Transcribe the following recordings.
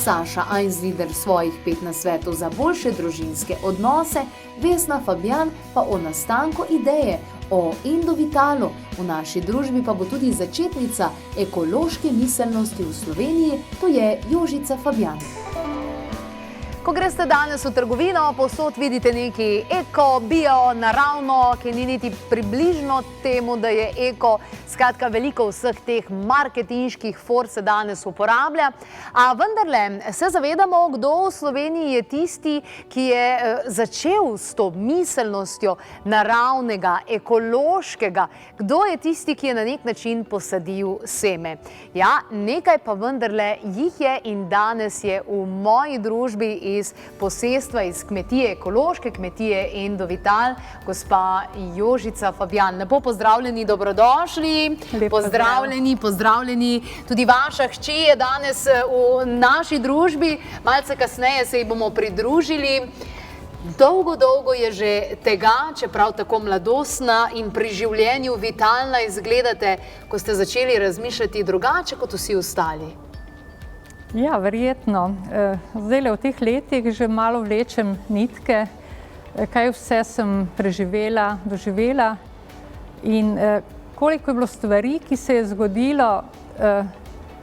Saša Einslieder svojih 5 nasvetov za boljše družinske odnose, Vesna Fabjan pa o nastanku ideje o Endovitalu. V naši družbi pa bo tudi začetnica ekološke miselnosti v Sloveniji, to je Jožica Fabjan. Ko greste danes v trgovino, povsod vidite neki eko, bio, naravno, ki ni niti približno temu, da je eko. Skratka, veliko vseh teh marketinških for se danes uporablja. A vendarle se zavedamo, kdo v Sloveniji je tisti, ki je začel s to miselnostjo naravnega, ekološkega. Kdo je tisti, ki je na nek način posadil seme? Ja, nekaj pa vendarle jih je in danes je v moji družbi iz posestva, iz kmetije, ekološke kmetije Endovital, gospa Jožica Fabjan. Lepo pozdravljeni, dobrodošli. Pozdravljeni. Tudi vaša hči je danes v naši družbi. Malce kasneje se ji bomo pridružili. Dolgo je že tega, čeprav tako mladostna in pri življenju vitalna izgledate, ko ste začeli razmišljati drugače kot vsi ostali. Ja, verjetno. Zdajle v teh letih že malo vlečem nitke, kaj vse sem preživela, doživela in koliko je bilo stvari, ki se je zgodilo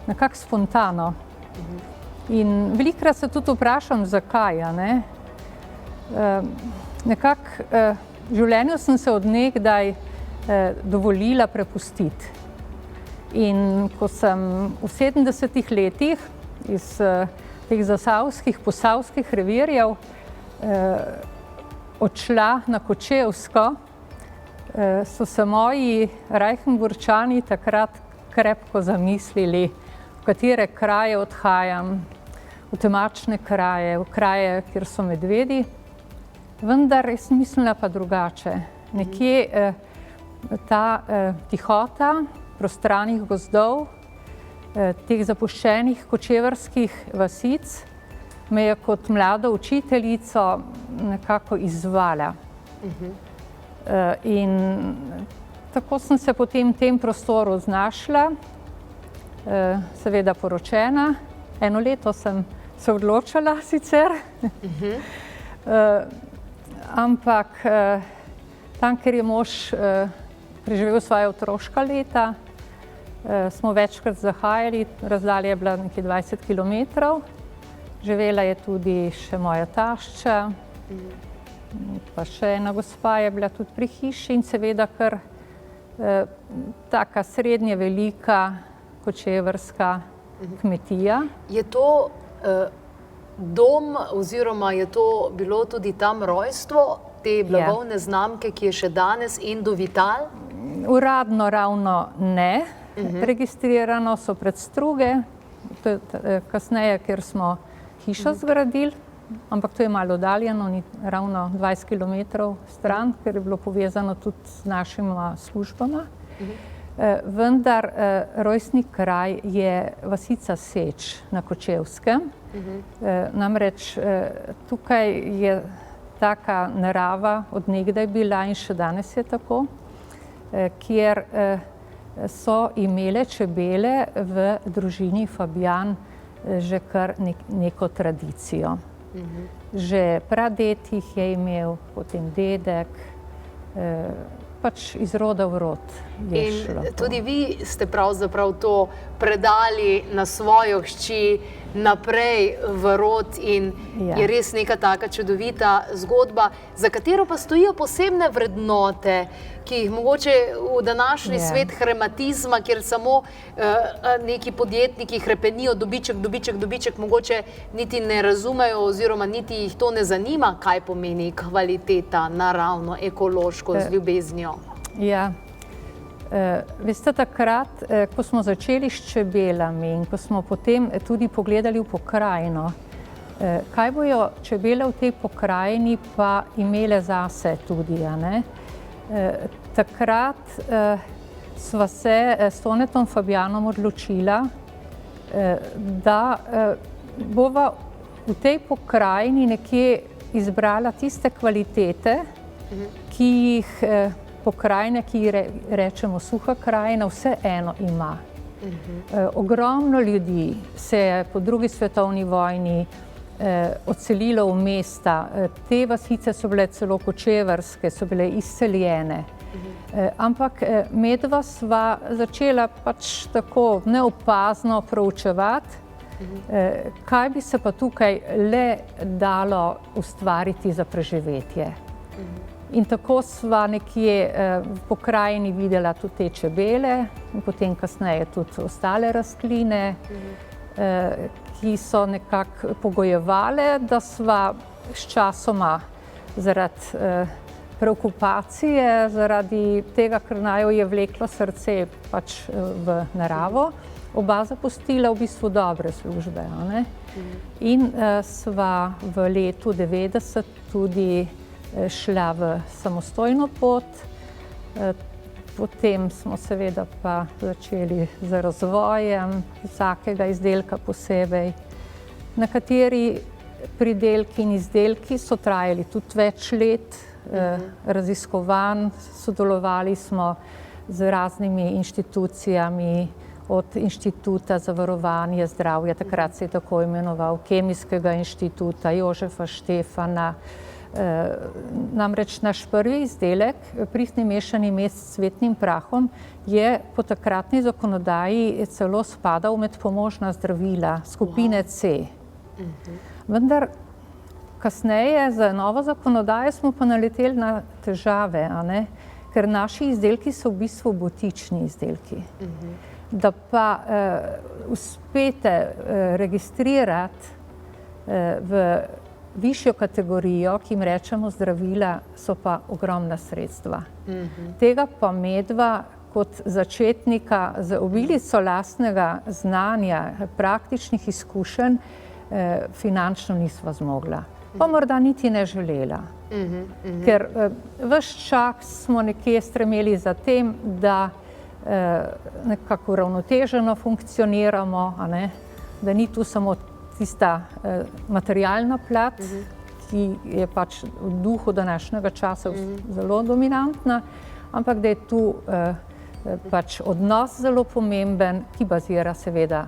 nekako spontano. In velikokrat se tudi vprašam, zakaj, a ne? Nekako v življenju sem se od nekdaj dovolila prepustiti. In ko sem v 70-ih letih iz teh zasavskih, posavskih revirjev odšla na Kočevsko, so se moji Reichenburčani takrat krepko zamislili, v katere kraje odhajam, v temačne kraje, v kraje, kjer so medvedi. Vendar sem mislila pa drugače. Nekje ta tihota prostranih gozdov, teh zapuščenih kočevarskih vasic, me je kot mlado učiteljico nekako izzvala. In tako sem se potem v tem prostoru znašla, seveda poročena. 1 leto sem se odločala sicer, ampak tam, kjer je mož preživel svoje otroška leta, smo večkrat zahajali, razdalja je bila nekaj 20 kilometrov. Živela je tudi še moja tašča, pa še ena gospa je bila tudi pri hiši in seveda kar taka srednje velika kočevarska kmetija. Je to dom oziroma je to bilo tudi tam rojstvo te blagovne znamke, ki je še danes Endovital? Uradno ravno ne. Registrirano so predstruge, kasneje, ker smo hišo zgradili, ampak to je malo oddaljeno, ni ravno 20 kilometrov stran, ker je bilo povezano tudi z našima službama. Vendar rojstni kraj je vasica Seč na Kočevskem. Namreč tukaj je taka narava od nekdaj bila in še danes je tako, kjer so imele čebele v družini Fabjan že kar neko tradicijo. Že praded jih je imel, potem dedek, pač iz roda v rod je šlo. In tudi vi ste pravzaprav to predali na svojo hči naprej v rod in je res neka taka čudovita zgodba, za katero pa stojijo posebne vrednote, ki jih mogoče v današnji svet hrematizma, kjer samo neki podjetniki hrepenijo dobiček, mogoče niti ne razumejo oziroma niti jih to ne zanima, kaj pomeni kvaliteta, naravno, ekološko, z ljubeznijo. Ja. Veste, takrat, ko smo začeli s čebelami in ko smo potem tudi pogledali v pokrajino, kaj bojo čebele v tej pokrajini pa imele zase tudi, a ne? Takrat sva se s Tonetom Fabjanom odločila, da bova v tej pokrajini nekje izbrala tiste kvalitete, ki jih pokrajine, ki rečemo suha krajina, vse eno ima. Ogromno ljudi se je po drugi svetovni vojni odselilo v mesta. Te vasice so bile celo kočevarske, so bile izseljene. Ampak medva sva začela pač tako neopazno proučevati, kaj bi se pa tukaj le dalo ustvariti za preživetje. In tako sva nekje v pokrajini videla tudi te čebele in potem kasneje tudi ostale rastline, ki so nekako pogojevale, da sva s časoma zaradi preokupacije, zaradi tega, ker naju je vleklo srce pač v naravo, oba zapustila v bistvu dobre službe. In sva v letu 90 tudi šla v samostojno pot, potem smo seveda pa začeli z razvojem vsakega izdelka posebej. Nekateri pridelki in izdelki so trajali tudi več let, raziskovanj, sodelovali smo z raznimi inštitucijami, od Inštituta za varovanje zdravja, takrat se je tako imenoval, Kemijskega inštituta, Jožefa Štefana. Namreč naš prvi izdelek, pristni mešani med s cvetnim prahom, je po takratni zakonodaji celo spadal med pomožna zdravila skupine C. Vendar kasneje za novo zakonodajo smo pa naleteli na težave, ker naši izdelki so v bistvu butični izdelki. Da pa uspete registrirati v višjo kategorijo, ki jim rečemo zdravila, so pa ogromna sredstva. Tega pa medva kot začetnika z obilico lastnega znanja, praktičnih izkušenj, finančno nisva zmogla. Pa morda niti ne želela. Ker ves čas smo nekje stremeli za tem, da nekako uravnoteženo funkcioniramo, da ni tu samo tista materialna plat, ki je pač v duhu današnjega časa zelo dominantna, ampak da je tu pač odnos zelo pomemben, ki bazira seveda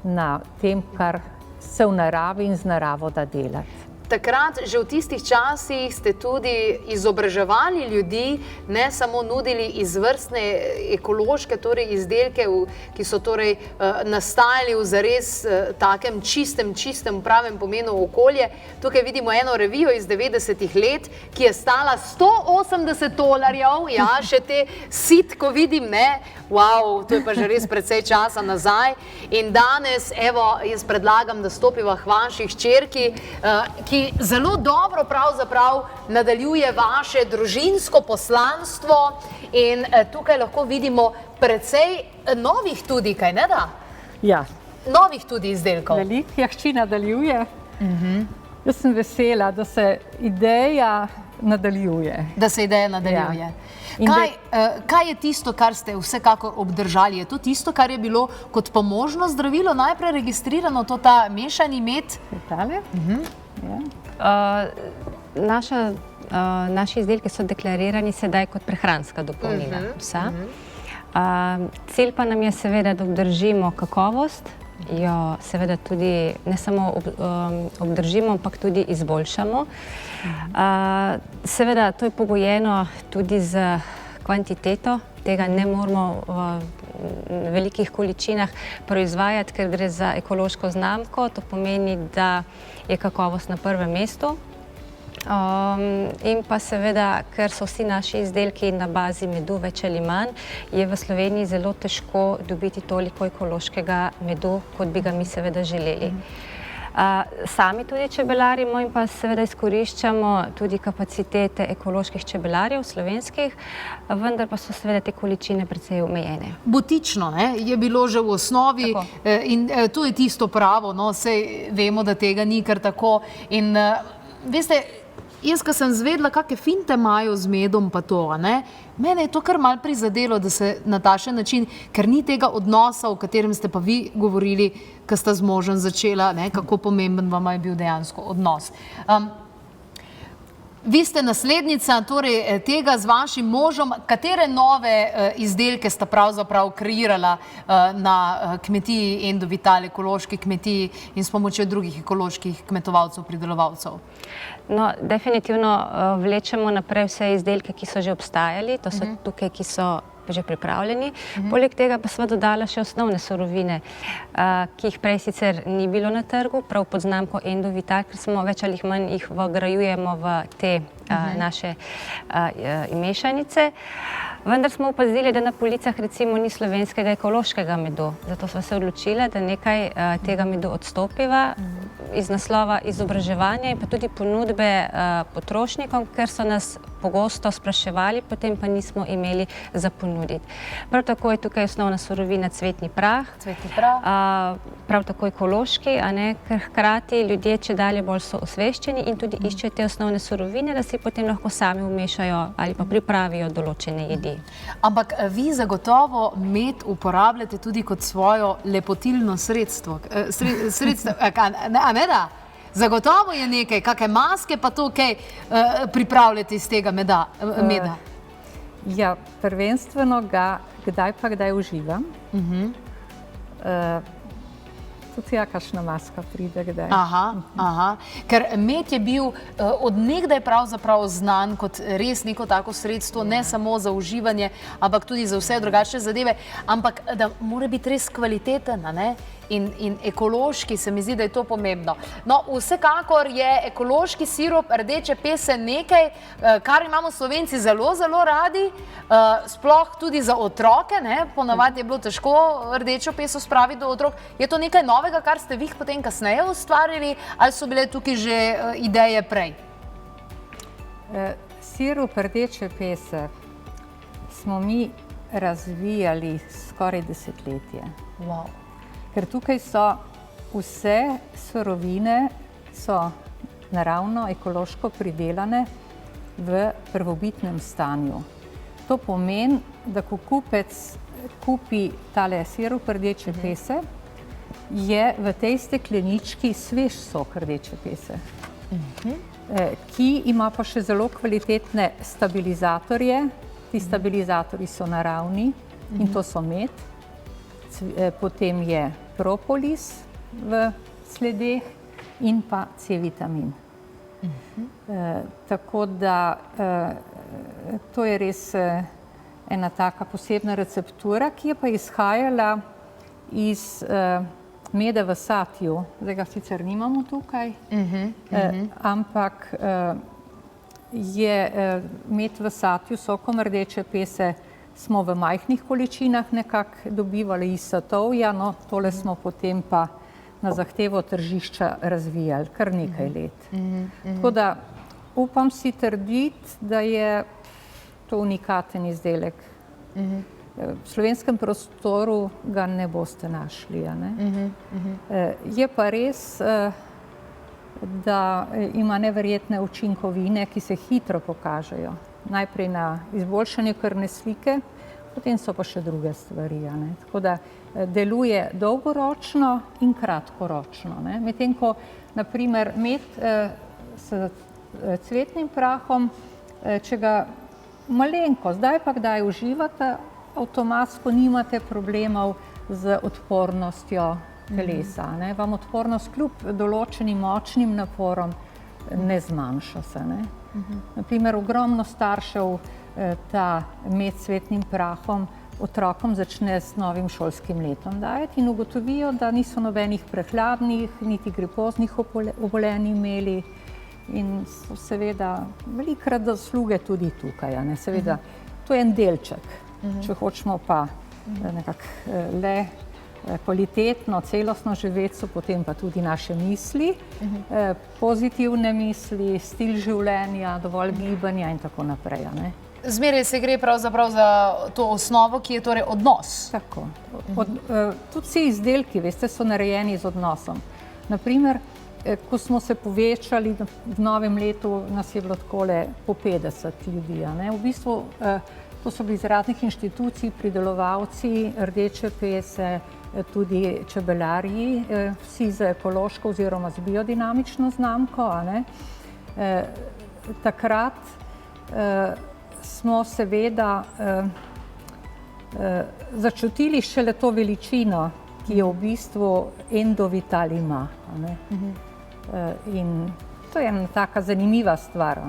na tem, kar se v naravi in z naravo da delati. Takrat, že v tistih časih, ste tudi izobraževali ljudi, ne samo nudili izvrstne ekološke izdelke, ki so nastajali v zares takem čistem, pravem pomenu okolje. Tukaj vidimo eno revijo iz 90-ih let, ki je stala $180. Ja, še te sit, ko vidim, ne? Wow, to je pa že res precej časa nazaj. In danes, evo, jaz predlagam, da stopiva k vaši hčerki, ki zelo dobro pravzaprav nadaljuje vaše družinsko poslanstvo in tukaj lahko vidimo precej novih tudi, kaj ne da? Ja. Novih tudi izdelkov. Velika hči nadaljuje. Jaz sem vesela, da se ideja nadaljuje. Da se ideja nadaljuje. Kaj je tisto, kar ste vsekakor obdržali? Je to tisto, kar je bilo kot pomožno zdravilo najprej registrirano, to ta mešani med? Tale? Naši izdelki so deklarirani sedaj kot prehranska dopolnila. Cilj pa nam je seveda, da obdržimo kakovost, jo seveda tudi ne samo obdržimo, ampak tudi izboljšamo. Seveda to je pogojeno tudi z kvantiteto, tega ne moramo v velikih količinah proizvajati, ker gre za ekološko znamko, to pomeni, da je kakovost na prvem mestu. In pa seveda, ker so vsi naši izdelki na bazi medu več ali manj, je v Sloveniji zelo težko dobiti toliko ekološkega medu, kot bi ga mi seveda želeli. Sami tudi čebelarimo in pa seveda izkoriščamo tudi kapacitete ekoloških čebelarjev, slovenskih, vendar pa so seveda te količine precej omejene. Butično je bilo že v osnovi in to je tisto pravo, saj vemo, da tega ni kar tako. In veste, jaz, ko sem zvedla, kakšne finte imajo z medom pa to, mene je to kar malo prizadelo, da se na takšen način, ker ni tega odnosa, o katerem ste pa vi govorili, ko sta z možem začela, kako pomemben vam je bil dejansko odnos. Vi ste naslednica torej, tega z vašim možem. Katere nove izdelke sta pravzaprav kreirala na kmetiji Endovital, ekološki kmetiji in s pomočjo drugih ekoloških kmetovalcev, pridelovalcev? No, definitivno vlečemo naprej vse izdelke, ki so že obstajali, to so tukaj, ki so že pripravljeni. Poleg tega pa smo dodala še osnovne surovine, ki jih prej sicer ni bilo na trgu, prav pod znamko Endovital, ker smo več ali manj jih vgrajujemo v te naše mešanice. Vendar smo opazili, da na policah recimo ni slovenskega ekološkega medu. Zato smo se odločili, da nekaj tega medu odstopiva iz naslova izobraževanja in pa tudi ponudbe potrošnikom, ker so nas pogosto spraševali, potem pa nismo imeli za ponuditi. Prav tako je tukaj osnovna surovina cvetni prah. Prav tako ekološki, ker hkrati ljudje čedalje bolj so osveščeni in tudi iščejo te osnovne surovine, da si potem lahko sami vmešajo ali pa pripravijo določene jedi. Ampak vi zagotovo med uporabljate tudi kot svojo lepotilno sredstvo. A ne da? Zagotovo je nekaj, kakšne maske pa to, kaj pripravljate iz tega meda? Ja, prvenstveno ga kdaj pa kdaj uživam. Tudi kakšna maska pride kdaj. Ker med je bil od nekdaj pravzaprav znan kot res neko tako sredstvo, ne samo za uživanje, ampak tudi za vse drugačne zadeve, ampak da mora biti res kvaliteten, in ekološki, se mi zdi, da je to pomembno. No, vsekakor je ekološki sirup rdeče pese nekaj, kar imamo Slovenci zelo, zelo radi, sploh tudi za otroke, ponavadi je bilo težko rdečo peso spraviti do otrok. Je to nekaj novega, kar ste vi potem kasneje ustvarili, ali so bile tukaj že ideje prej? Sirup rdeče pese smo mi razvijali skoraj desetletje. Ker tukaj so vse surovine naravno, ekološko pridelane v prvobitnem stanju. To pomeni, da ko kupec kupi tale sirup rdeče pese, je v tej steklenički svež sok rdeče pese, ki ima pa še zelo kvalitetne stabilizatorje. Ti stabilizatorji so naravni in to so med. Potem je propolis v sledeh in pa C-vitamin. Tako da to je res ena taka posebna receptura, ki je pa izhajala iz meda v satju. Zdaj ga sicer nimamo tukaj, ampak je med v satju sokom rdeče pese smo v majhnih količinah nekako dobivali iz satovja, no tole smo potem pa na zahtevo tržišča razvijali kar nekaj let. Tako da upam si trditi, da je to unikaten izdelek. V slovenskem prostoru ga ne boste našli. Je pa res, da ima neverjetne učinkovine, ki se hitro pokažejo. Najprej na izboljšanje krvne slike, potem so pa še druge stvari. Tako da deluje dolgoročno in kratkoročno. Medtem ko, na primer, med s cvetnim prahom, če ga malenko, zdaj pa kdaj uživate, avtomatsko nimate problemov z odpornostjo telesa. Vam odpornost kljub določenim močnim naporom ne zmanjša se. Naprimer, ogromno staršev ta med s cvetnim prahom otrokom začne s novim šolskim letom dajati in ugotovijo, da niso nobenih prehladnih, niti gripoznih obolenj imeli in so seveda velikokrat zasluge tudi tukaj. Seveda, to je en delček. Če hočemo pa nekako le kvalitetno, celostno živeti, so potem pa tudi naše misli, pozitivne misli, stil življenja, dovolj gibanja in tako naprej. Zmeraj se gre pravzaprav za to osnovo, ki je torej odnos. Tako. Tudi vsi izdelki, veste, so narejeni z odnosom. Naprimer, ko smo se povečali v novem letu, nas je bilo takole po 50 ljudi. V bistvu to so bili iz raznih inštitucij, pridelovalci rdeče pese, tudi čebelarji, vsi z ekološko oziroma z biodinamično znamko. takrat smo seveda začutili šele to veličino, ki je v bistvu Endovital ima. In to je ena taka zanimiva stvar.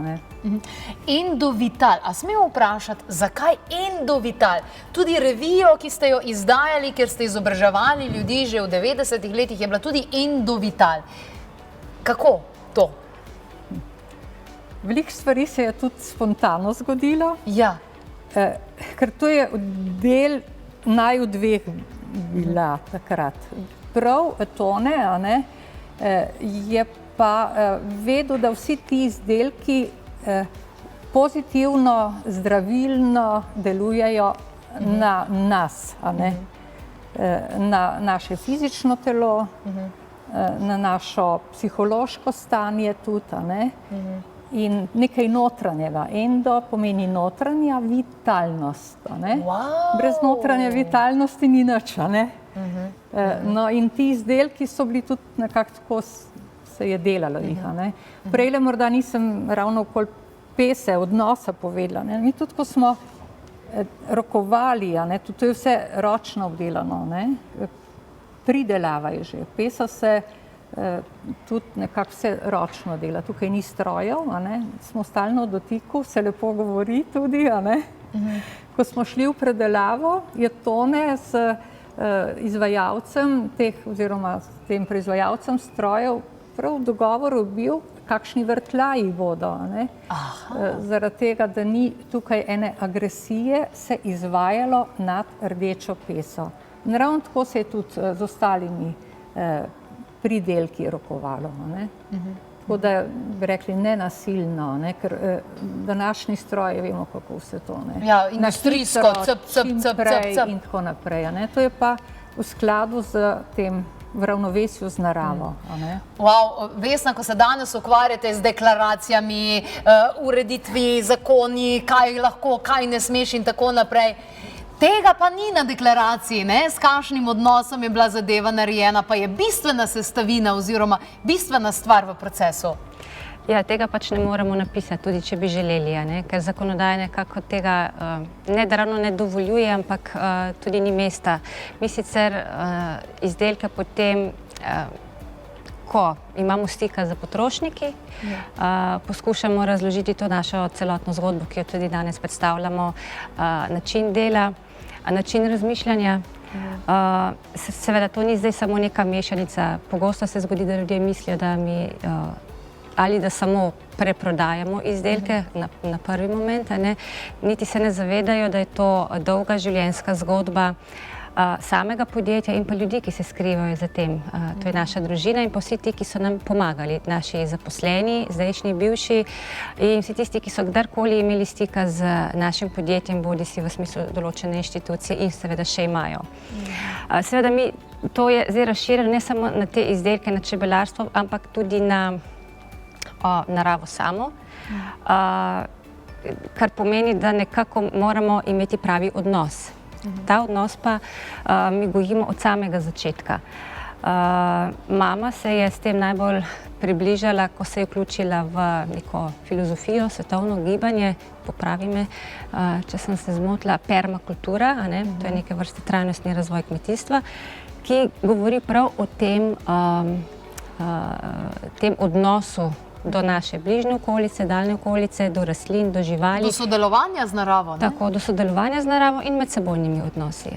Endovital, a smemo vprašati, zakaj Endovital? Tudi revijo, ki ste jo izdajali, ker ste izobraževali ljudi že v 90-ih letih, je bila tudi Endovital. Kako to? Veliko stvari se je tudi spontano zgodilo. Ja. Ker to je del naju dveh bila takrat. Prav Tone je pa vedel, da vsi ti izdelki pozitivno, zdravilno delujejo na nas, na naše fizično telo, na našo psihološko stanje tudi. In nekaj notranjega. Endo pomeni notranja vitalnost. Brez notranje vitalnosti ni nič. No, in ti izdelki so bili tudi nekako tako, se je delalo jih. Prejle morda nisem ravno okoli pese, odnosa povedala. Mi tudi, ko smo rokovali, tudi to je vse ročno obdelano, pridelava je že. Pesa se tudi nekako vse ročno dela. Tukaj ni strojev, smo stalno v dotiku, se lepo govori tudi. Ko smo šli v predelavo, je Tone s izvajalcem teh, oziroma s tem proizvajalcem strojev prav v dogovoru bil, kakšni vrtljaji bodo. Zaradi tega, da ni tukaj ene agresije, se izvajalo nad rdečo peso. In ravno tako se je tudi z ostalimi pridelki rokovalo. Tako da bi rekli nenasilno, ker današnji stroj, vemo, kako vse to. Ja, industrijsko, cp. In tako naprej. To je pa v skladu z tem v ravnovesju z naravo. Vesna, ko se danes ukvarjate z deklaracijami, ureditvi, zakoni, kaj lahko, kaj ne smeš in tako naprej. Tega pa ni na deklaraciji, s kakšnim odnosom je bila zadeva narejena, pa je bistvena sestavina oziroma bistvena stvar v procesu. Ja, tega pač ne moremo napisati, tudi če bi želeli, ker zakonodaja nekako tega ne ravno ne dovoljuje, ampak tudi ni mesta. Mi sicer izdelke potem, ko imamo stika z potrošniki, poskušamo razložiti to našo celotno zgodbo, ki jo tudi danes predstavljamo, način dela, način razmišljanja. Seveda to ni zdaj samo neka mešanica. Pogosto se zgodi, da ljudje mislijo, da mi ali da samo preprodajamo izdelke na prvi moment, niti se ne zavedajo, da je to dolga življenjska zgodba samega podjetja in pa ljudi, ki se skrivajo za tem. To je naša družina in pa vsi ti, ki so nam pomagali, naši zaposleni, zdajšnji, bivši in vsi tisti, ki so kdarkoli imeli stika z našim podjetjem, bodi si v smislu določene inštitucije in seveda še imajo. Seveda mi, to je zdaj razširjeno ne samo na te izdelke, na čebelarstvo, ampak tudi na naravo samo, kar pomeni, da nekako moramo imeti pravi odnos. Ta odnos pa mi gojimo od samega začetka. Mama se je s tem najbolj približala, ko se je vključila v neko filozofijo, svetovno gibanje, popravi me, če sem se zmotila, permakultura, to je neke vrste trajnostni razvoj kmetijstva, ki govori prav o tem odnosu do naše bližnje okolice, daljne okolice, do rastlin, do živali. Do sodelovanja z naravo, Tako, do sodelovanja z naravo in medsebojnimi odnosi.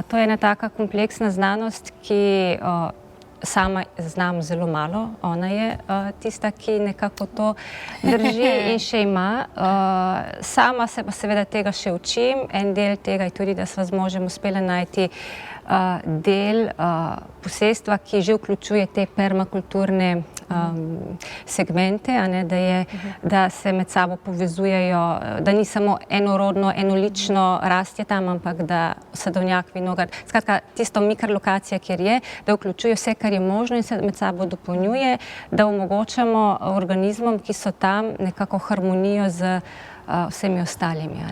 To je ena taka kompleksna znanost, ki sama znam zelo malo. Ona je tista, ki nekako to drži in še ima. Sama se pa seveda tega še učim. En del tega je tudi, da sva z možem uspela najti del posestva, ki že vključuje te permakulturne segmente, da se med sabo povezujejo, da ni samo enorodno, enolično rastje tam, ampak da sadovnjak, vinograd, skratka, tisto mikrolokacija, kjer je, da vključuje vse, kar je možno in se med sabo dopolnjuje, da omogočamo organizmom, ki so tam, nekako harmonijo z vsemi ostalimi.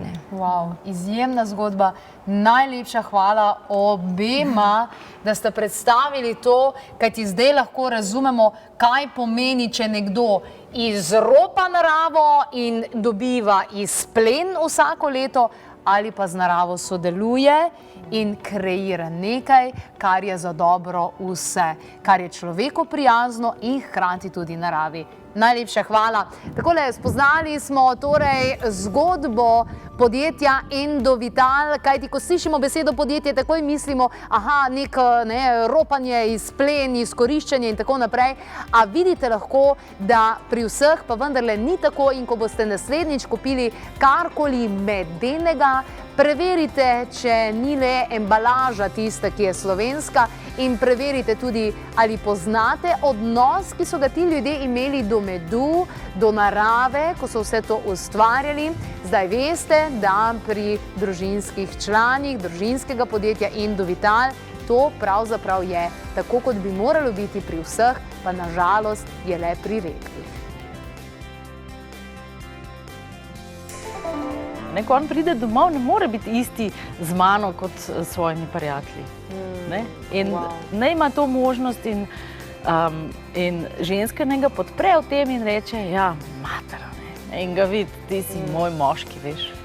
Izjemna zgodba. Najlepša hvala obema, da ste predstavili to, kajti zdaj lahko razumemo, kaj pomeni, če nekdo izropa naravo in dobiva izplen vsako leto, ali pa z naravo sodeluje in kreira nekaj, kar je za dobro vse, kar je človeku prijazno in hkrati tudi naravi. Najlepša hvala. Takole, spoznali smo torej zgodbo podjetja Endovital, kajti ko slišimo besedo podjetje, takoj mislimo, aha, ropanje, izplen, izkoriščanje in tako naprej. A vidite lahko, da pri vseh pa vendarle ni tako in ko boste naslednjič kupili karkoli medenega, preverite, če ni le embalaža tista, ki je slovenska, in preverite tudi, ali poznate odnos, ki so ga ti ljudje imeli do medu, do narave, ko so vse to ustvarjali. Zdaj veste, da pri družinskih članih družinskega podjetja Endovital to pravzaprav je tako, kot bi moralo biti pri vseh, pa na žalost je le pri redkih. Ko on pride domov, ne more biti isti z mano kot s svojimi prijatelji. In ne ima to možnost in ženska njega podpre v tem in reče, ja, mater, in ga vidi, ti si moj moški, veš.